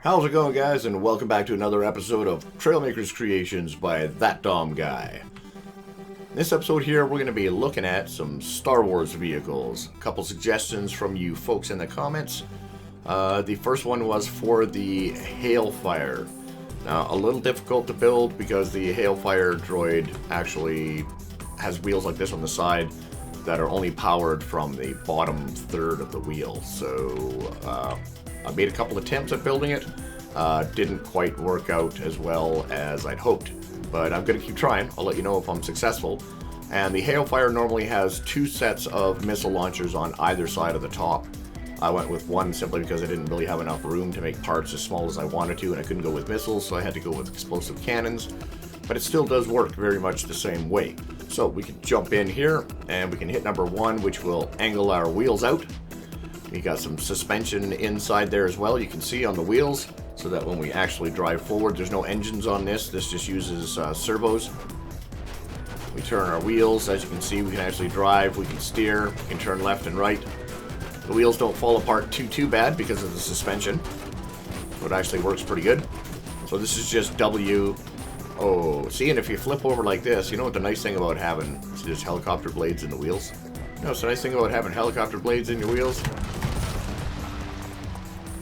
How's it going, guys, and welcome back to another episode of Trailmakers Creations by ThatDomGuy. In this episode here, we're going to be looking at some Star Wars vehicles. A couple suggestions from you folks in the comments. The first one was for the Hailfire. Now, a little difficult to build because the Hailfire droid actually has wheels like this on the side that are only powered from the bottom third of the wheel. So, I made a couple attempts at building it. Didn't quite work out as well as I'd hoped, but I'm going to keep trying. I'll let you know if I'm successful. And the Hailfire normally has two sets of missile launchers on either side of the top. I went with one simply because I didn't really have enough room to make parts as small as I wanted to, and I couldn't go with missiles, so I had to go with explosive cannons. But it still does work very much the same way. So we can jump in here, and we can hit number one, which will angle our wheels out. We got some suspension inside there as well, you can see on the wheels, so that when we actually drive forward, there's no engines on this. This just uses servos. We turn our wheels, as you can see, we can actually drive, we can steer, we can turn left and right. The wheels don't fall apart too bad because of the suspension, so it actually works pretty good. So this is just W. Oh, see, and if you flip over like this, you know what the nice thing about having just helicopter blades in the wheels? You know what's the nice thing about having helicopter blades in your wheels?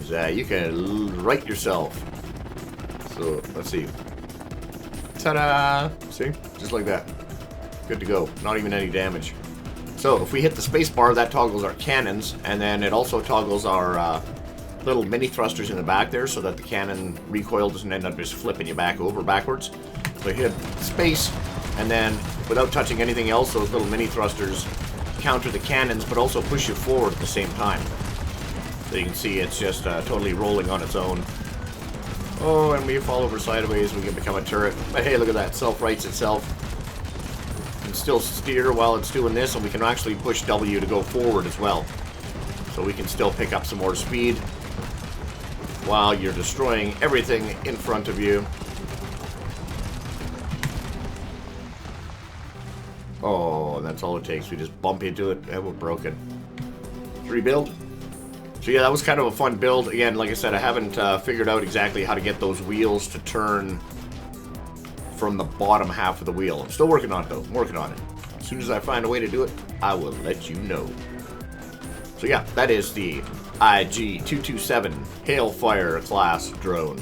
Is that you can right yourself. So, let's see. Ta-da! See? Just like that. Good to go. Not even any damage. So, if we hit the space bar, that toggles our cannons, and then it also toggles our little mini thrusters in the back there so that the cannon recoil doesn't end up just flipping you backwards. So hit space, and then without touching anything else, those little mini thrusters counter the cannons, but also push you forward at the same time. So you can see it's just totally rolling on its own. Oh, and we fall over sideways, we can become a turret. But hey, look at that, self-rights itself. You can still steer while it's doing this, and we can actually push W to go forward as well. So we can still pick up some more speed while you're destroying everything in front of you. Oh, that's all it takes. We just bump into it and we're broken. Rebuild. So yeah, that was kind of a fun build. Again, like I said, I haven't figured out exactly how to get those wheels to turn from the bottom half of the wheel. I'm still working on it though. I'm working on it. As soon as I find a way to do it, I will let you know. So yeah, that is the IG-227 Hailfire class droid.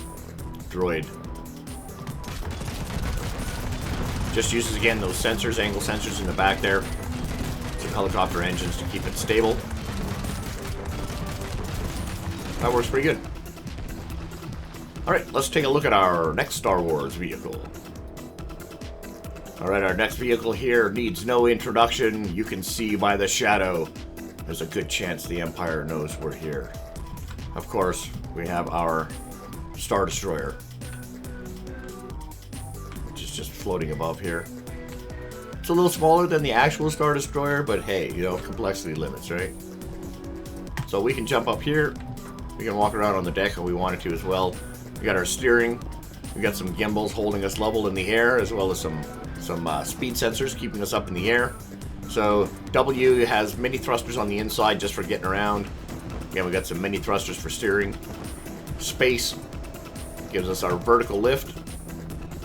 Just uses, again, those sensors, angle sensors in the back there. Some helicopter engines to keep it stable. That works pretty good. Alright, let's take a look at our next Star Wars vehicle. Alright, our next vehicle here needs no introduction. You can see by the shadow, there's a good chance the Empire knows we're here. Of course, we have our Star Destroyer, just floating above here. It's a little smaller than the actual Star Destroyer, but hey, you know, complexity limits, right? So we can jump up here. We can walk around on the deck if we wanted to as well. We got our steering. We got some gimbals holding us level in the air, as well as some speed sensors keeping us up in the air. So W has mini thrusters on the inside just for getting around. Again, we got some mini thrusters for steering. Space gives us our vertical lift.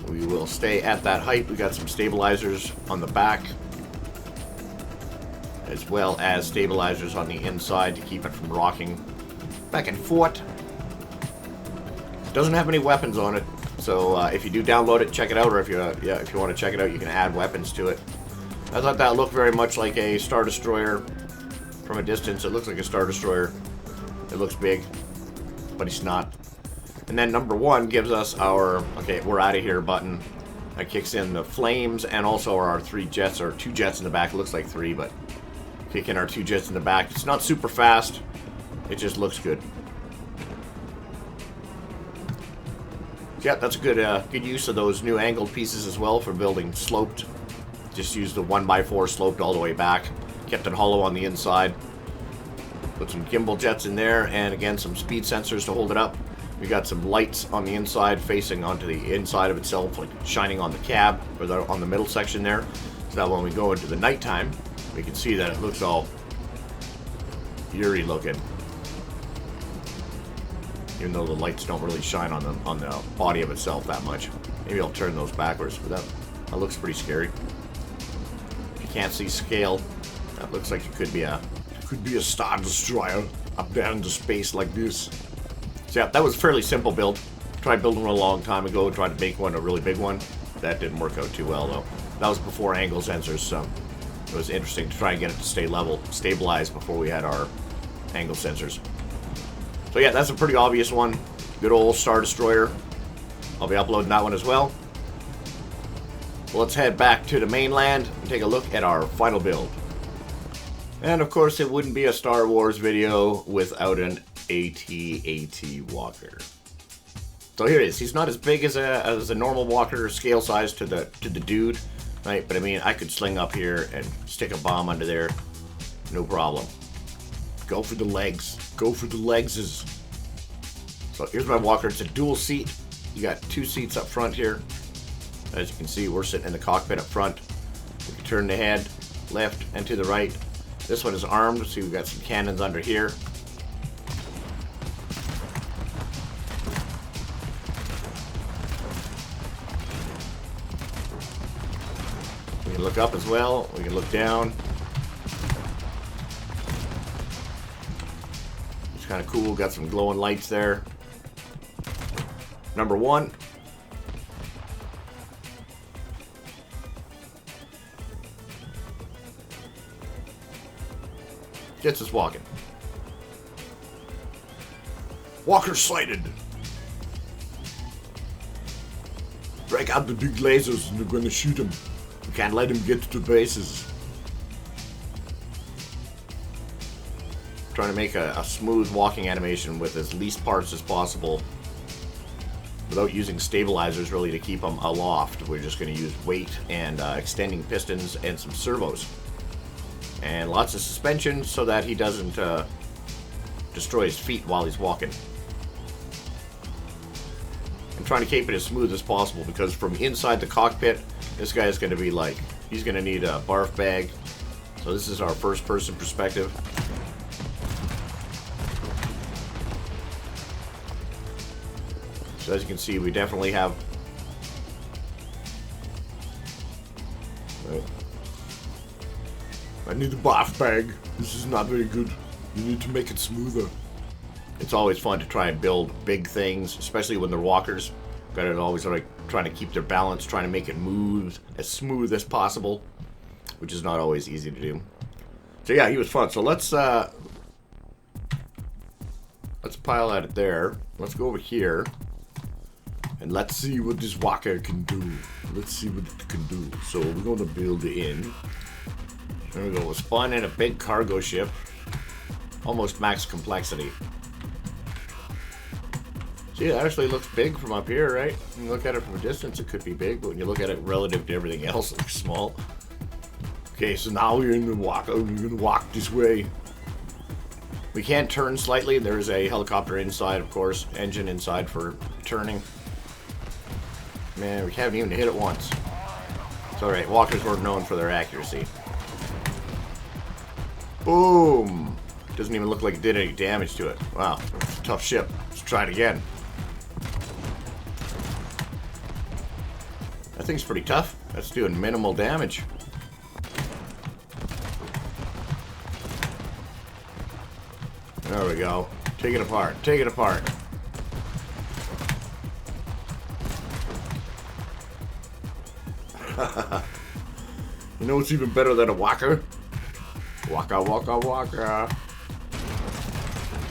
We will stay at that height. We got some stabilizers on the back, as well as stabilizers on the inside to keep it from rocking back and forth. Doesn't have any weapons on it, so if you do download it, check it out. Or if you want to check it out, you can add weapons to it. I thought that looked very much like a Star Destroyer from a distance. It looks like a Star Destroyer. It looks big, but it's not. And then number one gives us our, okay, we're out of here button. That kicks in the flames and also our three jets, or two jets in the back. It looks like three, but kick in our two jets in the back. It's not super fast. It just looks good. Yeah, that's a good use of those new angled pieces as well for building sloped. Just use the 1x4 sloped all the way back. Kept it hollow on the inside. Put some gimbal jets in there, and again, some speed sensors to hold it up. We got some lights on the inside facing onto the inside of itself, like shining on the cab, or on the middle section there. So that when we go into the nighttime, we can see that it looks all eerie looking. even though the lights don't really shine on the body of itself that much. Maybe I'll turn those backwards, but that looks pretty scary. If you can't see scale, that looks like it could be a Star Destroyer up down into space like this. So yeah, that was a fairly simple build. Tried building one a long time ago, tried to make one a really big one. That didn't work out too well though. That was before angle sensors, so it was interesting to try and get it to stay level, stabilized before we had our angle sensors. So yeah, that's a pretty obvious one. Good old Star Destroyer. I'll be uploading that one as well. Let's head back to the mainland and take a look at our final build. And of course, it wouldn't be a Star Wars video without an AT-AT walker. So here it is. He's not as big as a normal walker scale size to the dude, right? But I mean, I could sling up here and stick a bomb under there, no problem. Go for the legs. Go for the legses. So here's my walker. It's a dual seat. You got 2 seats up front here. As you can see, we're sitting in the cockpit up front. We can turn the head left and to the right. This one is armed, so we've got some cannons under here. We can look up as well. We can look down. It's kind of cool. Got some glowing lights there. Number 1. Gets us walking. Walker sighted. Break out the big lasers and they're gonna shoot him. We can't let him get to the bases. Trying to make a smooth walking animation with as least parts as possible without using stabilizers really to keep him aloft. We're just going to use weight and extending pistons and some servos. And lots of suspension so that he doesn't destroy his feet while he's walking. I'm trying to keep it as smooth as possible because from inside the cockpit, this guy is going to be like, he's going to need a barf bag. So this is our first person perspective. So as you can see, we definitely have... I need a bath bag. This is not very good. You need to make it smoother. It's always fun to try and build big things, especially when they're walkers. Got to always like trying to keep their balance, trying to make it move as smooth as possible, which is not always easy to do. So yeah, he was fun. So let's pile at it there. Let's go over here. And let's see what this walker can do. Let's see what it can do. So we're going to build it in. There we go. We'll spawn in a big cargo ship. Almost max complexity. See, it actually looks big from up here, right? When you look at it from a distance, it could be big. But when you look at it relative to everything else, it looks small. Okay, so now we're in the walker. We're going to walk this way. We can turn slightly. There's a helicopter inside, of course. Engine inside for turning. Man, we haven't even hit it once. It's alright, walkers weren't known for their accuracy. Boom! Doesn't even look like it did any damage to it. Wow, it's a tough ship. Let's try it again. That thing's pretty tough. That's doing minimal damage. There we go. Take it apart. Take it apart. You know what's even better than a walker? Waka, waka, waka.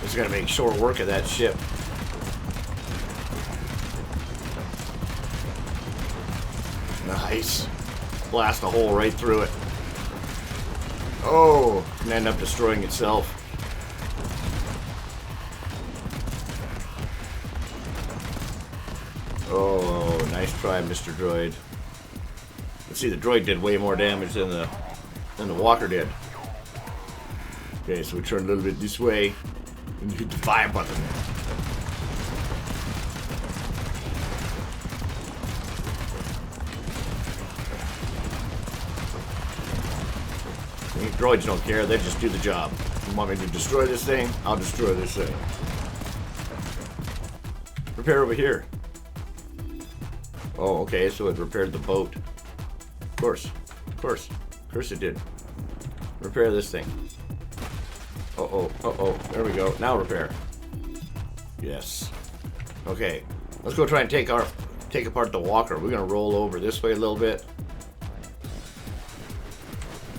Just gotta make short work of that ship. Nice. Blast a hole right through it. Oh, and end up destroying itself. Oh, nice try, Mr. Droid. Let's see, the droid did way more damage than the walker did. Okay, so we turn a little bit this way and hit the fire button. Droids don't care, they just do the job. You want me to destroy this thing? I'll destroy this thing. Repair over here. Oh, okay, so it repaired the boat. Of course. Of course. Of course it did. Repair this thing. Uh-oh. Uh-oh. There we go. Now repair. Yes. Okay. Let's go try and take apart the walker. We're gonna roll over this way a little bit.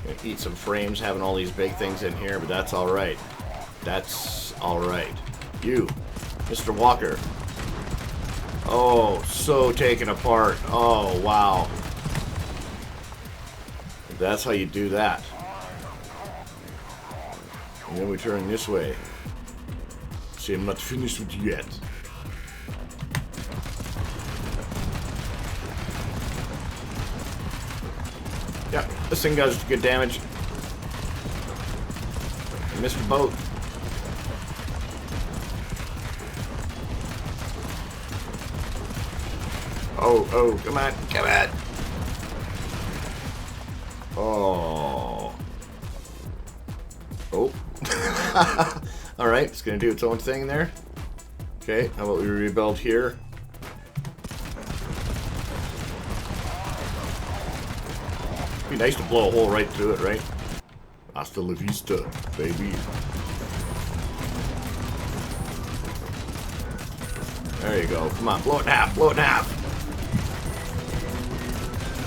Gonna eat some frames having all these big things in here, but that's alright. That's alright. You, Mr. Walker. Oh, so taken apart. Oh, wow. That's how you do that. And then we turn this way. See, I'm not finished with you yet. Yeah, this thing does good damage. I missed the boat. Oh, come on, come on. Oh. Oh. Alright, it's gonna do its own thing there. Okay, how about we rebuild here? Be nice to blow a hole right through it, right? Hasta la vista, baby. There you go. Come on, blow it in half, blow it in half.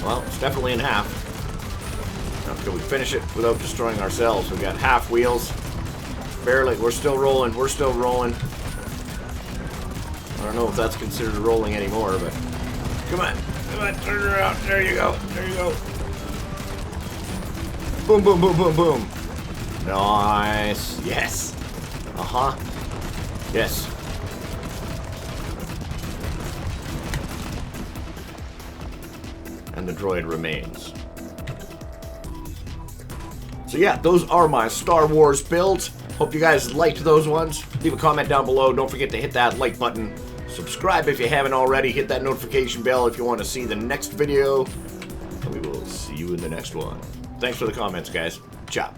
Well, it's definitely in half. Now, can we finish it without destroying ourselves? We got half wheels. Barely. We're still rolling. We're still rolling. I don't know if that's considered rolling anymore, but... Come on. Come on. Turn it around. There you go. There you go. Boom, boom, boom, boom, boom. Nice. Yes. Uh-huh. Yes. And the droid remains. So yeah, those are my Star Wars builds. Hope you guys liked those ones. Leave a comment down below. Don't forget to hit that like button. Subscribe if you haven't already. Hit that notification bell if you want to see the next video. And we will see you in the next one. Thanks for the comments, guys. Ciao.